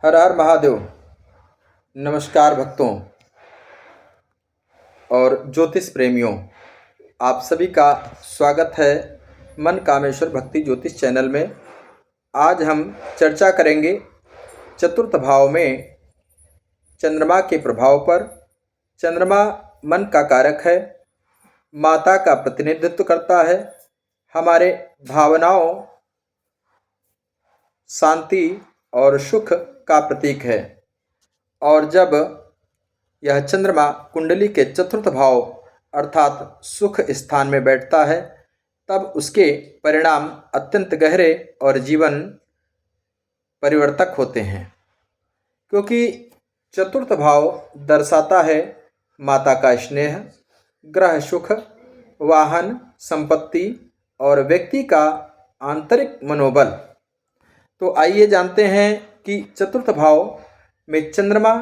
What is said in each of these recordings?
हर हर महादेव। नमस्कार भक्तों और ज्योतिष प्रेमियों, आप सभी का स्वागत है मन कामेश्वर भक्ति ज्योतिष चैनल में। आज हम चर्चा करेंगे चतुर्थ भाव में चंद्रमा के प्रभाव पर। चंद्रमा मन का कारक है, माता का प्रतिनिधित्व करता है, हमारे भावनाओं, शांति और सुख का प्रतीक है। और जब यह चंद्रमा कुंडली के चतुर्थ भाव अर्थात सुख स्थान में बैठता है, तब उसके परिणाम अत्यंत गहरे और जीवन परिवर्तक होते हैं, क्योंकि चतुर्थ भाव दर्शाता है माता का स्नेह, ग्रह सुख, वाहन, संपत्ति और व्यक्ति का आंतरिक मनोबल। तो आइए जानते हैं कि चतुर्थ भाव में चंद्रमा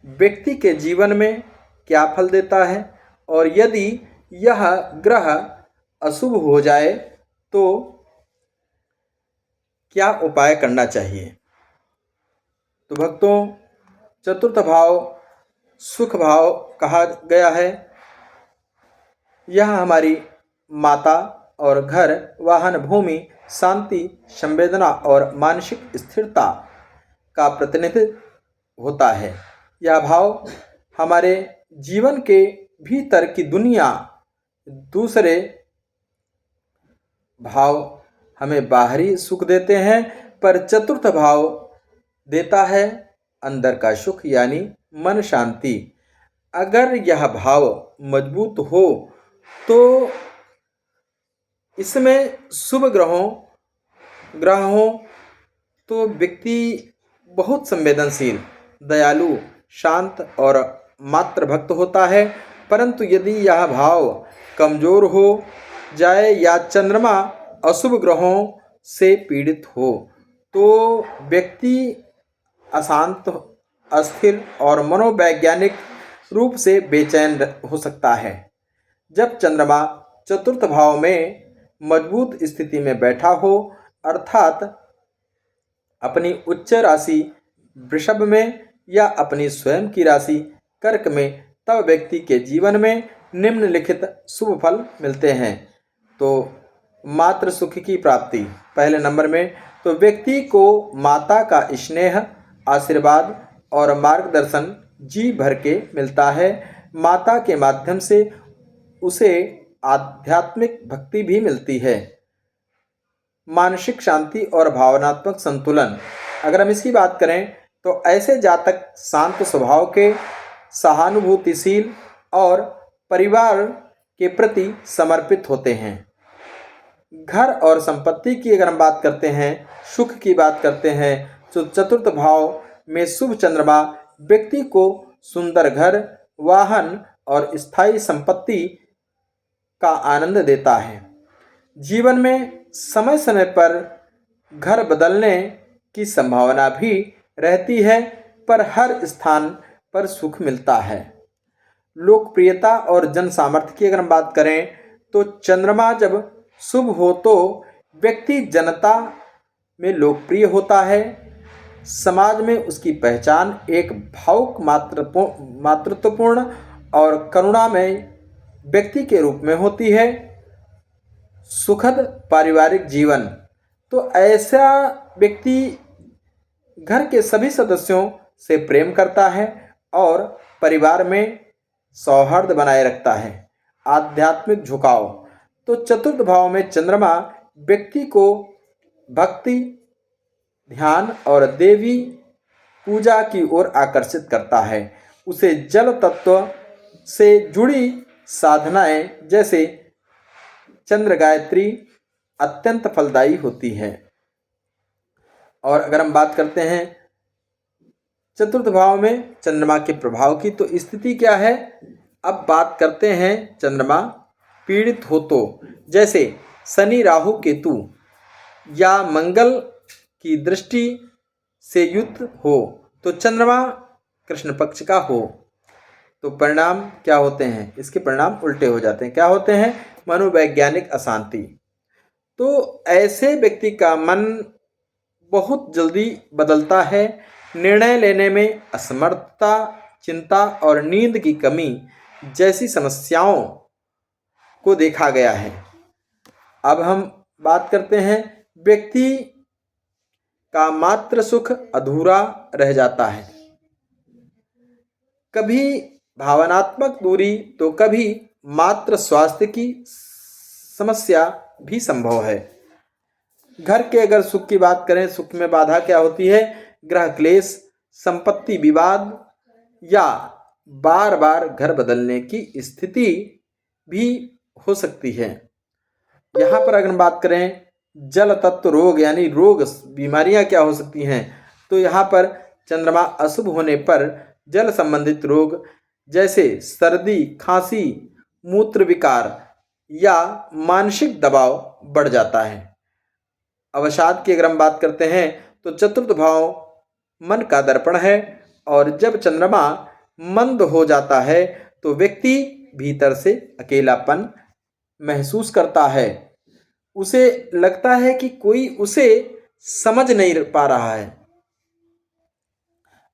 व्यक्ति के जीवन में क्या फल देता है, और यदि यह ग्रह अशुभ हो जाए तो क्या उपाय करना चाहिए। तो भक्तों, चतुर्थ भाव सुख भाव कहा गया है। यह हमारी माता और घर, वाहन, भूमि, शांति, संवेदना और मानसिक स्थिरता का प्रतिनिधित्व होता है। यह भाव हमारे जीवन के भीतर की दुनिया, दूसरे भाव हमें बाहरी सुख देते हैं, पर चतुर्थ भाव देता है अंदर का सुख, यानी मन शांति। अगर यह भाव मजबूत हो तो इसमें शुभ ग्रह हो तो व्यक्ति बहुत संवेदनशील, दयालु, शांत और मातृभक्त होता है। परंतु यदि यह भाव कमजोर हो जाए या चंद्रमा अशुभ ग्रहों से पीड़ित हो तो व्यक्ति अशांत, अस्थिर और मनोवैज्ञानिक रूप से बेचैन हो सकता है। जब चंद्रमा चतुर्थ भाव में मजबूत स्थिति में बैठा हो, अर्थात अपनी उच्च राशि वृषभ में या अपनी स्वयं की राशि कर्क में, तब व्यक्ति के जीवन में निम्नलिखित शुभ फल मिलते हैं। तो मातृ सुख की प्राप्ति पहले नंबर में, तो व्यक्ति को माता का स्नेह, आशीर्वाद और मार्गदर्शन जी भर के मिलता है। माता के माध्यम से उसे आध्यात्मिक भक्ति भी मिलती है। मानसिक शांति और भावनात्मक संतुलन, अगर हम इसकी बात करें तो ऐसे जातक शांत स्वभाव के, सहानुभूतिशील और परिवार के प्रति समर्पित होते हैं। घर और संपत्ति की अगर हम बात करते हैं, सुख की बात करते हैं, तो चतुर्थ भाव में शुभ चंद्रमा व्यक्ति को सुंदर घर, वाहन और स्थायी संपत्ति का आनंद देता है। जीवन में समय समय पर घर बदलने की संभावना भी रहती है, पर हर स्थान पर सुख मिलता है। लोकप्रियता और जन सामर्थ्य की अगर हम बात करें तो चंद्रमा जब शुभ हो तो व्यक्ति जनता में लोकप्रिय होता है। समाज में उसकी पहचान एक भावुक, मातृत्वपूर्ण और करुणामय व्यक्ति के रूप में होती है। सुखद पारिवारिक जीवन, तो ऐसा व्यक्ति घर के सभी सदस्यों से प्रेम करता है और परिवार में सौहार्द बनाए रखता है। आध्यात्मिक झुकाव, तो चतुर्थ भाव में चंद्रमा व्यक्ति को भक्ति, ध्यान और देवी पूजा की ओर आकर्षित करता है। उसे जल तत्व से जुड़ी साधनाएं जैसे चंद्र गायत्री अत्यंत फलदायी होती है। और अगर हम बात करते हैं चतुर्थ भाव में चंद्रमा के प्रभाव की, तो स्थिति क्या है। अब बात करते हैं चंद्रमा पीड़ित हो तो, जैसे शनि, राहु, केतु या मंगल की दृष्टि से युक्त हो, तो चंद्रमा कृष्ण पक्ष का हो, तो परिणाम क्या होते हैं। इसके परिणाम उल्टे हो जाते हैं। क्या होते हैं। मनोवैज्ञानिक अशांति, तो ऐसे व्यक्ति का मन बहुत जल्दी बदलता है, निर्णय लेने में असमर्थता, चिंता और नींद की कमी जैसी समस्याओं को देखा गया है। अब हम बात करते हैं, व्यक्ति का मात्र सुख अधूरा रह जाता है। कभी भावनात्मक दूरी तो कभी मात्र स्वास्थ्य की समस्या भी संभव है। घर के अगर सुख की बात करें, सुख में बाधा क्या होती है? गृह क्लेश, संपत्ति विवाद या बार बार घर बदलने की स्थिति भी हो सकती है। यहाँ पर अगर हम बात करें जल तत्व रोग यानी रोग बीमारियां क्या हो सकती हैं, तो यहाँ पर चंद्रमा अशुभ होने पर जल संबंधित रोग जैसे सर्दी, खांसी, मूत्र विकार या मानसिक दबाव बढ़ जाता है। अवसाद की अगर हम बात करते हैं तो चतुर्थ भाव मन का दर्पण है और जब चंद्रमा मंद हो जाता है तो व्यक्ति भीतर से अकेलापन महसूस करता है। उसे लगता है कि कोई उसे समझ नहीं पा रहा है।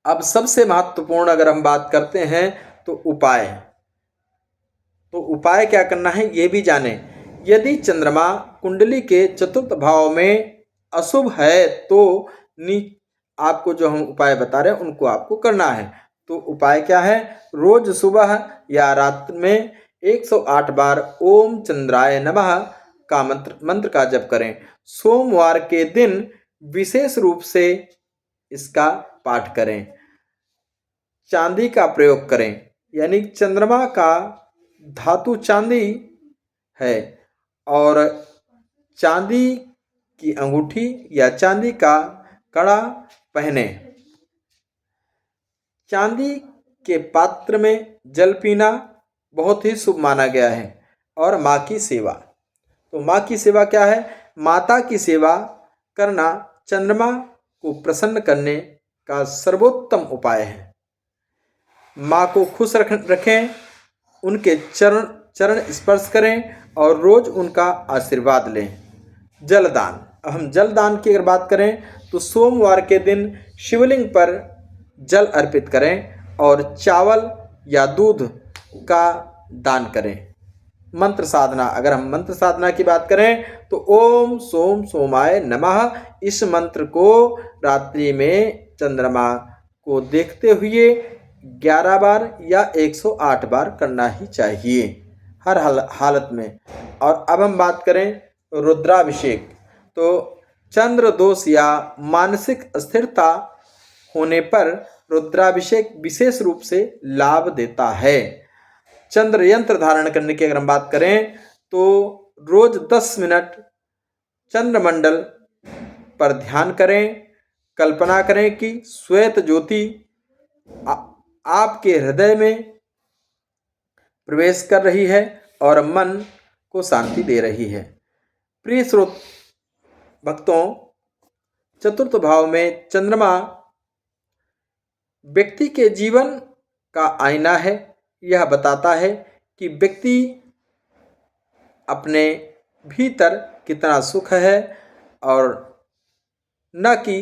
अब सबसे महत्वपूर्ण अगर हम बात करते हैं तो उपाय क्या करना है ये भी जाने। यदि चंद्रमा कुंडली के चतुर्थ भाव में अशुभ है तो आपको जो हम उपाय बता रहे हैं उनको आपको करना है। तो उपाय क्या है? रोज सुबह या रात में 108 बार ओम चंद्राय नमः का मंत्र का जप करें। सोमवार के दिन विशेष रूप से इसका पाठ करें। चांदी का प्रयोग करें, यानी चंद्रमा का धातु चांदी है और चांदी की अंगूठी या चांदी का कड़ा पहने। चांदी के पात्र में जल पीना बहुत ही शुभ माना गया है। और माँ की सेवा, तो माँ की सेवा क्या है? माता की सेवा करना चंद्रमा को प्रसन्न करने का सर्वोत्तम उपाय है। माँ को खुश रखें, उनके चरण स्पर्श करें और रोज उनका आशीर्वाद लें। जलदान, अब हम जलदान की अगर बात करें तो सोमवार के दिन शिवलिंग पर जल अर्पित करें और चावल या दूध का दान करें। मंत्र साधना, अगर हम मंत्र साधना की बात करें तो ओम सोम सोमाय नमः इस मंत्र को रात्रि में चंद्रमा को देखते हुए 11 बार या 108 बार करना ही चाहिए हर हालत में। और अब हम बात करें रुद्राभिषेक, तो चंद्र दोष या मानसिक अस्थिरता होने पर रुद्राभिषेक विशेष रूप से लाभ देता है। चंद्र यंत्र धारण करने की अगर हम बात करें तो रोज 10 मिनट चंद्रमंडल पर ध्यान करें। कल्पना करें कि श्वेत ज्योति आपके हृदय में प्रवेश कर रही है और मन को शांति दे रही है। प्रिय श्रोत भक्तों, चतुर्थ भाव में चंद्रमा व्यक्ति के जीवन का आईना है। यह बताता है कि व्यक्ति अपने भीतर कितना सुख है और न कि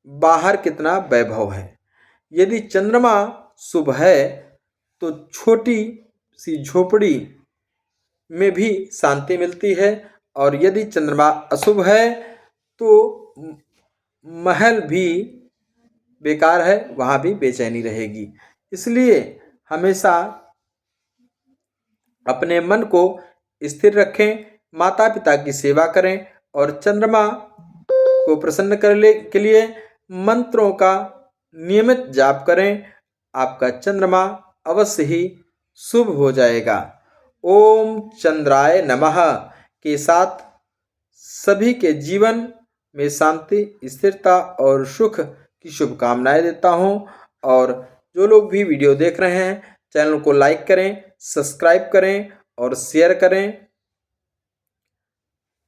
बाहर कितना वैभव है। यदि चंद्रमा शुभ है तो छोटी सी झोपड़ी में भी शांति मिलती है और यदि चंद्रमा अशुभ है तो महल भी बेकार है, वहाँ भी बेचैनी रहेगी। इसलिए हमेशा अपने मन को स्थिर रखें, माता पिता की सेवा करें और चंद्रमा को प्रसन्न करने के लिए मंत्रों का नियमित जाप करें। आपका चंद्रमा अवश्य ही शुभ हो जाएगा। ओम चंद्राय नमः के साथ सभी के जीवन में शांति, स्थिरता और सुख की शुभकामनाएं देता हूं। और जो लोग भी वीडियो देख रहे हैं चैनल को लाइक करें, सब्सक्राइब करें और शेयर करें।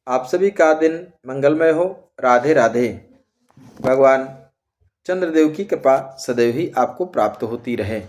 आप सभी का दिन मंगलमय हो। राधे राधे। भगवान चंद्रदेव की कृपा सदैव ही आपको प्राप्त होती रहे।